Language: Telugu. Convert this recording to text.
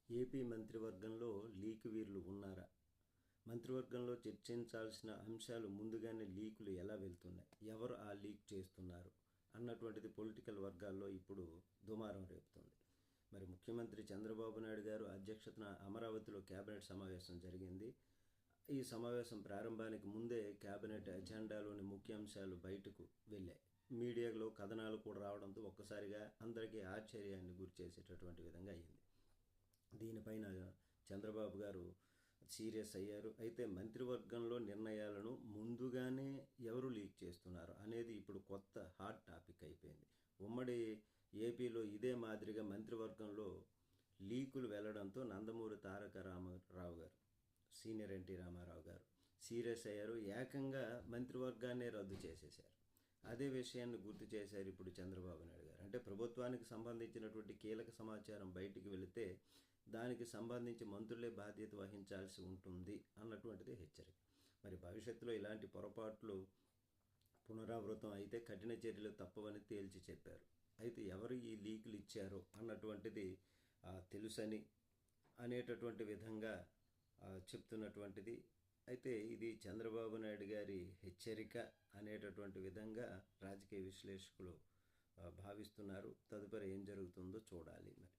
ఏపీ మంత్రివర్గంలో లీక్ వీరులు ఉన్నారా? మంత్రివర్గంలో చర్చించాల్సిన అంశాలు ముందుగానే లీకులు ఎలా వెళ్తున్నాయి? ఎవరు ఆ లీక్ చేస్తున్నారు అన్నటువంటిది పొలిటికల్ వర్గాల్లో ఇప్పుడు దుమారం రేపుతుంది. మరి ముఖ్యమంత్రి చంద్రబాబు నాయుడు గారు అధ్యక్షతన అమరావతిలో కేబినెట్ సమావేశం జరిగింది. ఈ సమావేశం ప్రారంభానికి ముందే కేబినెట్ ఎజెండాలోని ముఖ్యాంశాలు బయటకు వెళ్ళాయి. మీడియాలో కథనాలు కూడా రావడంతో ఒక్కసారిగా అందరికీ ఆశ్చర్యాన్ని గురిచేసేటటువంటి విధంగా అయింది. దీనిపైన చంద్రబాబు గారు సీరియస్ అయ్యారు. అయితే మంత్రివర్గంలో నిర్ణయాలను ముందుగానే ఎవరు లీక్ చేస్తున్నారు అనేది ఇప్పుడు కొత్త హాట్ టాపిక్ అయిపోయింది. ఉమ్మడి ఏపీలో ఇదే మాదిరిగా మంత్రివర్గంలో లీకులు వెళ్లడంతో నందమూరి తారక రామారావు గారు, సీనియర్ ఎన్టీ రామారావు గారు సీరియస్ అయ్యారు. ఏకంగా మంత్రివర్గాన్నే రద్దు చేసేశారు. అదే విషయాన్ని గుర్తు చేశారు ఇప్పుడు చంద్రబాబు నాయుడు గారు. అంటే ప్రభుత్వానికి సంబంధించినటువంటి కీలక సమాచారం బయటికి వెళితే దానికి సంబంధించి మంత్రులే బాధ్యత వహించాల్సి ఉంటుంది అన్నటువంటిది హెచ్చరిక. మరి భవిష్యత్తులో ఇలాంటి పొరపాట్లు పునరావృతం అయితే కఠిన చర్యలు తప్పవని తేల్చి చెప్పారు. అయితే ఎవరు ఈ లీకులు ఇచ్చారో అన్నటువంటిది తెలుసని అనేటటువంటి విధంగా చెప్తున్నటువంటిది. అయితే ఇది చంద్రబాబు నాయుడు గారి హెచ్చరిక అనేటటువంటి విధంగా రాజకీయ విశ్లేషకులు భావిస్తున్నారు. తదుపరి ఏం జరుగుతుందో చూడాలి మరి.